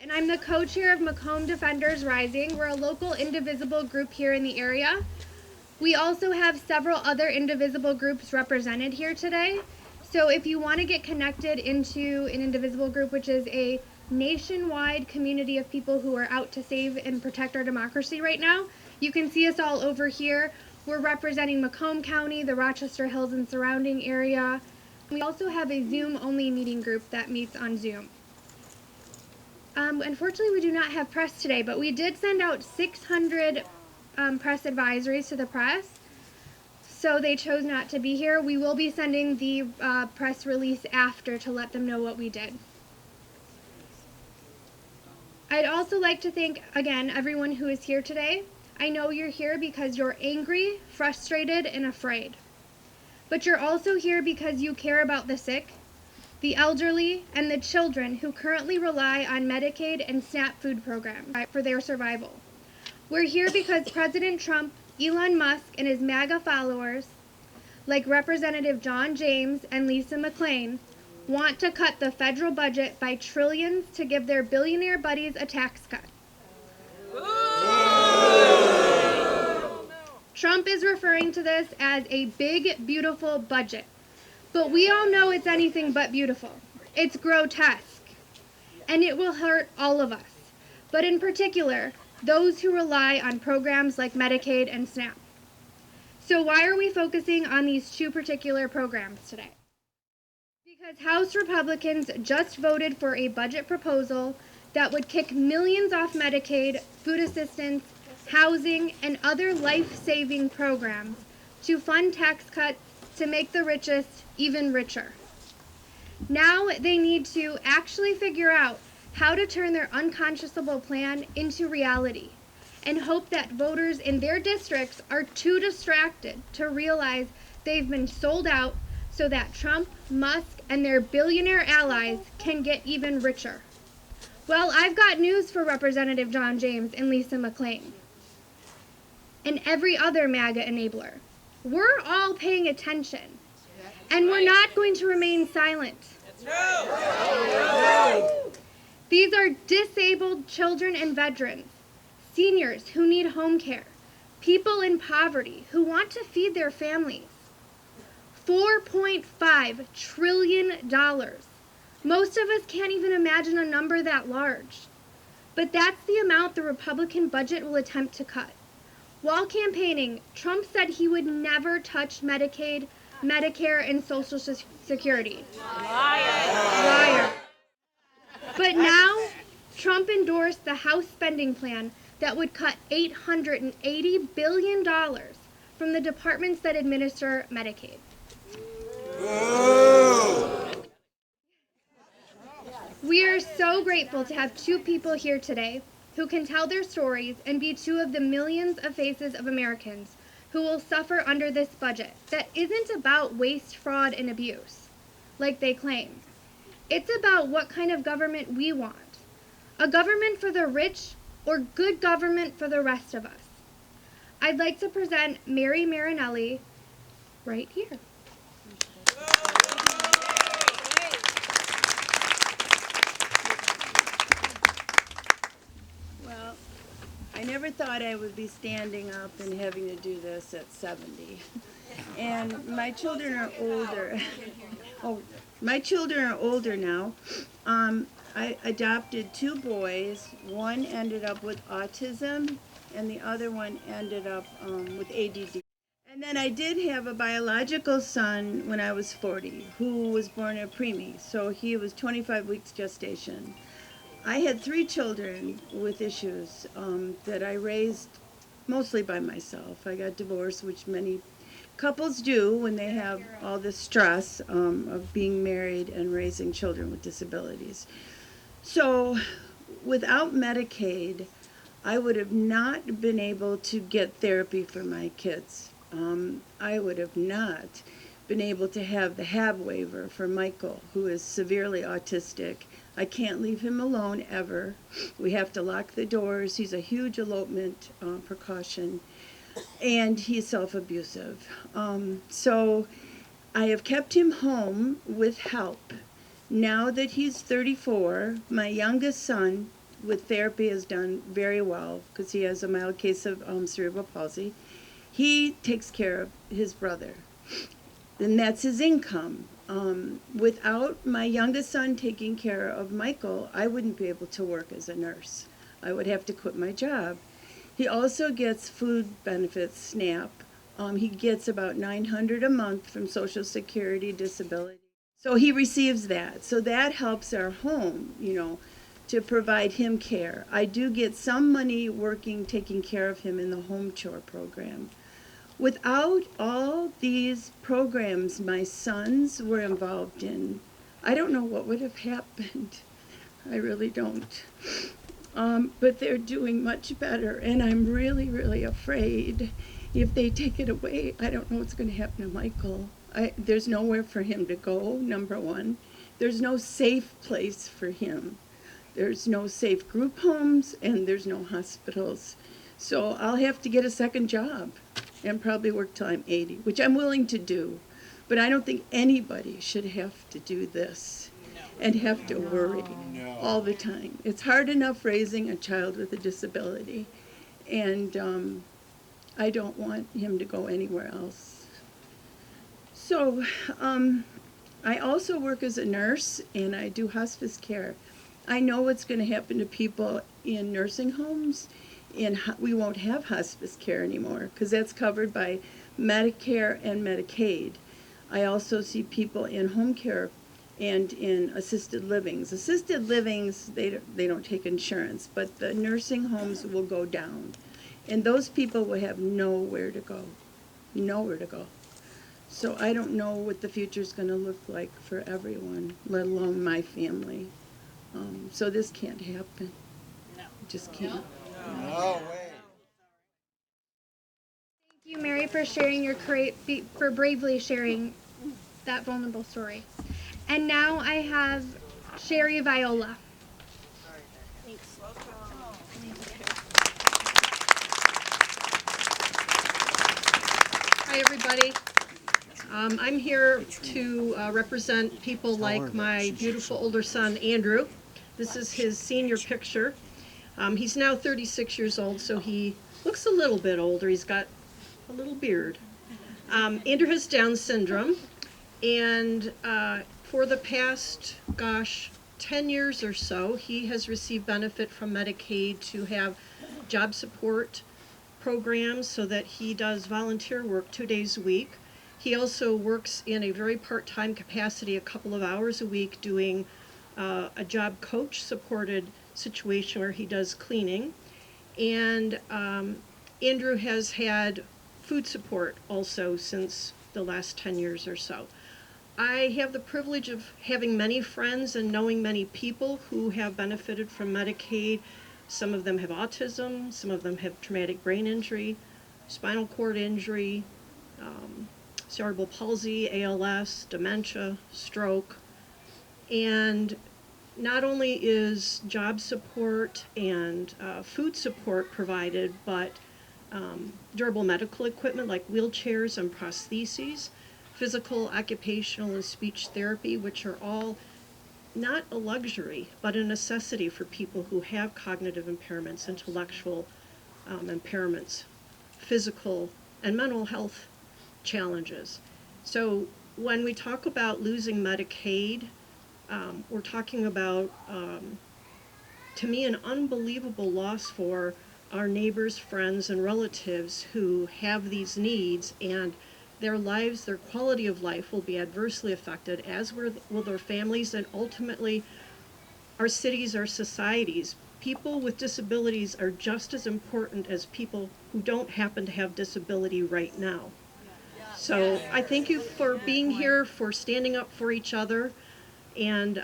And I'm the co-chair of Macomb Defenders Rising. We're a local Indivisible group here in the area. We also have several other Indivisible groups represented here today. So if you want to get connected into an Indivisible group, which is a nationwide community of people who are out to save and protect our democracy right now, you can see us all over here. We're representing Macomb County, the Rochester Hills and surrounding area. We also have a Zoom-only meeting group that meets on Zoom. Unfortunately, we do not have press today, but we did send out 600 press advisories to the press, so they chose not to be here. We will be sending the press release after to let them know what we did. I'd also like to thank, again, everyone who is here today. I know you're here because you're angry, frustrated, and afraid. But you're also here because you care about the sick, the elderly, and the children who currently rely on Medicaid and SNAP food programs for their survival. We're here because President Trump, Elon Musk, and his MAGA followers, like Representative John James and Lisa McClain, want to cut the federal budget by trillions to give their billionaire buddies a tax cut. Trump is referring to this as a big, beautiful budget. But we all know it's anything but beautiful. It's grotesque. And it will hurt all of us. But in particular, those who rely on programs like Medicaid and SNAP. So why are we focusing on these two particular programs today? Because House Republicans just voted for a budget proposal that would kick millions off Medicaid, food assistance, housing, and other life-saving programs to fund tax cuts to make the richest even richer. Now they need to actually figure out how to turn their unconscionable plan into reality and hope that voters in their districts are too distracted to realize they've been sold out so that Trump, Musk, and their billionaire allies can get even richer. Well, I've got news for Representative John James and Lisa McClain and every other MAGA enabler. We're all paying attention, and we're not going to remain silent. These are disabled children and veterans, seniors who need home care, people in poverty who want to feed their families. $4.5 trillion. Most of us can't even imagine a number that large. But that's the amount the Republican budget will attempt to cut. While campaigning, Trump said he would never touch Medicaid, Medicare, and Social Security. Liar. But now, Trump endorsed the House spending plan that would cut $880 billion from the departments that administer Medicaid. We are so grateful to have two people here today who can tell their stories and be two of the millions of faces of Americans who will suffer under this budget that isn't about waste, fraud, and abuse, like they claim. It's about what kind of government we want. A government for the rich or good government for the rest of us. I'd like to present Mary Marinelli right here. I never thought I would be standing up and having to do this at 70. And my children are older. My children are older now. I adopted two boys. One ended up with autism, and the other one ended up with ADD. And then I did have a biological son when I was 40, who was born a preemie, so he was 25 weeks gestation. I had three children with issues that I raised mostly by myself. I got divorced, which many couples do when they have all the stress of being married and raising children with disabilities. So without Medicaid, I would have not been able to get therapy for my kids. I would have not been able to have the HAB waiver for Michael, who is severely autistic. I can't leave him alone ever. We have to lock the doors. He's a huge elopement precaution, and he's self-abusive. So I have kept him home with help. Now that he's 34, my youngest son with therapy has done very well because he has a mild case of cerebral palsy. He takes care of his brother, and that's his income. Without my youngest son taking care of Michael, I wouldn't be able to work as a nurse. I would have to quit my job. He also gets food benefits, SNAP. He gets about $900 a month from Social Security disability. So he receives that. So that helps our home, to provide him care. I do get some money working, taking care of him in the home chore program. Without all these programs my sons were involved in, I don't know what would have happened. I really don't. But they're doing much better, and I'm really, really afraid if they take it away, I don't know what's going to happen to Michael. There's nowhere for him to go, number one. There's no safe place for him. There's no safe group homes, and there's no hospitals. So I'll have to get a second job and probably work till I'm 80, which I'm willing to do. But I don't think anybody should have to do this and have to worry all the time. It's hard enough raising a child with a disability, and I don't want him to go anywhere else. So I also work as a nurse, and I do hospice care. I know what's going to happen to people in nursing homes, and we won't have hospice care anymore because that's covered by Medicare and Medicaid. I also see people in home care and in assisted livings. Assisted livings, they don't take insurance, but the nursing homes will go down. And those people will have nowhere to go, nowhere to go. So I don't know what the future's going to look like for everyone, let alone my family. So this can't happen. No. It just can't. No way. Thank you, Mary, for sharing for bravely sharing that vulnerable story. And now I have Sherri Viola. Hi, everybody. I'm here to represent people like my beautiful older son, Andrew. This is his senior picture. He's now 36 years old, so he looks a little bit older. He's got a little beard. Andrew has Down syndrome, and for the past, 10 years or so, he has received benefit from Medicaid to have job support programs so that he does volunteer work 2 days a week. He also works in a very part-time capacity, a couple of hours a week, doing a job coach supported situation where he does cleaning. And Andrew has had food support also since the last 10 years or so. I have the privilege of having many friends and knowing many people who have benefited from Medicaid. Some of them have autism, some of them have traumatic brain injury, spinal cord injury, cerebral palsy, ALS, dementia, stroke. And not only is job support and food support provided, but durable medical equipment like wheelchairs and prostheses, physical, occupational, and speech therapy, which are all not a luxury, but a necessity for people who have cognitive impairments, intellectual impairments, physical and mental health challenges. So when we talk about losing Medicaid, we're talking about, to me, an unbelievable loss for our neighbors, friends, and relatives who have these needs, and their lives, their quality of life will be adversely affected, as will their families, and ultimately our cities, our societies. People with disabilities are just as important as people who don't happen to have disability right now. So I thank you for being here, for standing up for each other, and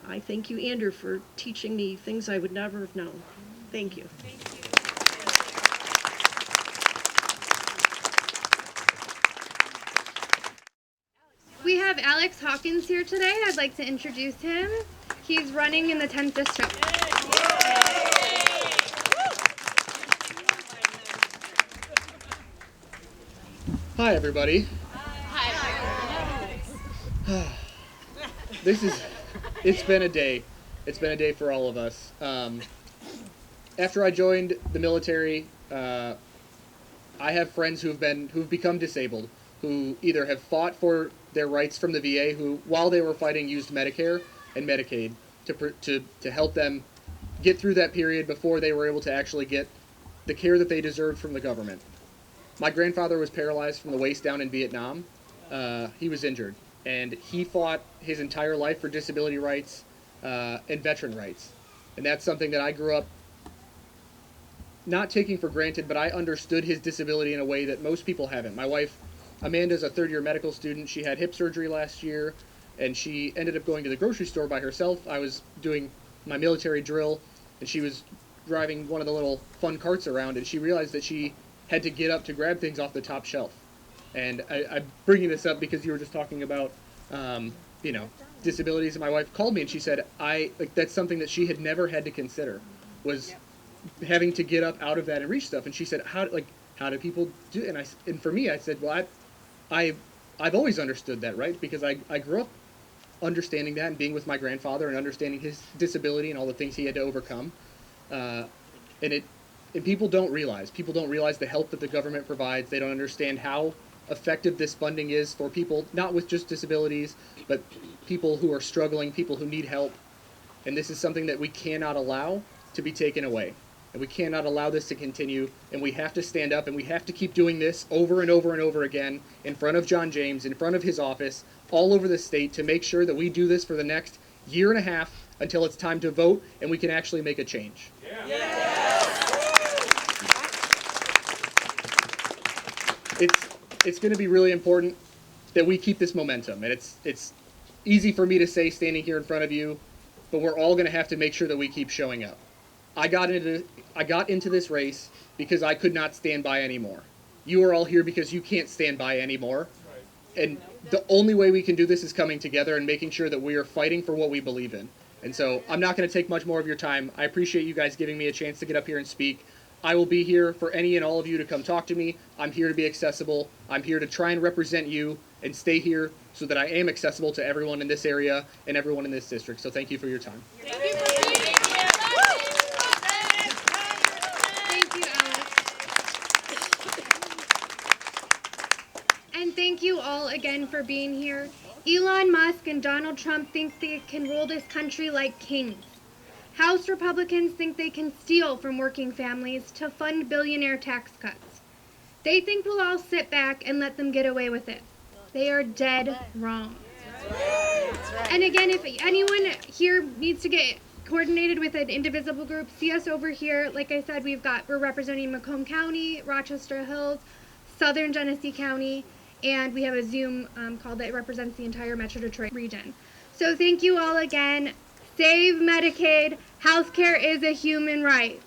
I thank you, Andrew, for teaching me things I would never have known. Thank you. We have Alex Hawkins here today. I'd like to introduce him. He's running in the 10th district. Hi, everybody. It's been a day. It's been a day for all of us. After I joined the military, I have friends who've become disabled, who either have fought for their rights from the VA, who, while they were fighting, used Medicare and Medicaid to help them get through that period before they were able to actually get the care that they deserved from the government. My grandfather was paralyzed from the waist down in Vietnam. He was injured, and he fought his entire life for disability rights and veteran rights. And that's something that I grew up not taking for granted, but I understood his disability in a way that most people haven't. My wife, Amanda's a third-year medical student. She had hip surgery last year, and she ended up going to the grocery store by herself. I was doing my military drill, and she was driving one of the little fun carts around, and she realized that she had to get up to grab things off the top shelf. And I'm bringing this up because you were just talking about, disabilities, and my wife called me and she said, that's something that she had never had to consider, was having to get up out of that and reach stuff. And she said, how do people do it? And for me, I said, well, I've always understood that, right? Because I grew up understanding that and being with my grandfather and understanding his disability and all the things he had to overcome. And people don't realize the help that the government provides. They don't understand how effective this funding is for people, not with just disabilities, but people who are struggling, people who need help. And this is something that we cannot allow to be taken away. And we cannot allow this to continue. And we have to stand up and we have to keep doing this over and over and over again in front of John James, in front of his office, all over the state, to make sure that we do this for the next year and a half until it's time to vote and we can actually make a change. It's going to be really important that we keep this momentum. And it's easy for me to say standing here in front of you, but we're all going to have to make sure that we keep showing up. I got into this race because I could not stand by anymore. You are all here because you can't stand by anymore. And the only way we can do this is coming together and making sure that we are fighting for what we believe in. And so I'm not going to take much more of your time. I appreciate you guys giving me a chance to get up here and speak. I will be here for any and all of you to come talk to me. I'm here to be accessible. I'm here to try and represent you and stay here so that I am accessible to everyone in this area and everyone in this district. So thank you for your time. Thank you, Alex. And thank you all again for being here. Elon Musk and Donald Trump think they can rule this country like kings. House Republicans think they can steal from working families to fund billionaire tax cuts. They think we'll all sit back and let them get away with it. They are dead wrong. And again, if anyone here needs to get coordinated with an Indivisible group, see us over here. Like I said, we're representing Macomb County, Rochester Hills, Southern Genesee County, and we have a Zoom call that represents the entire Metro Detroit region. So thank you all again. Save Medicaid. Healthcare is a human right.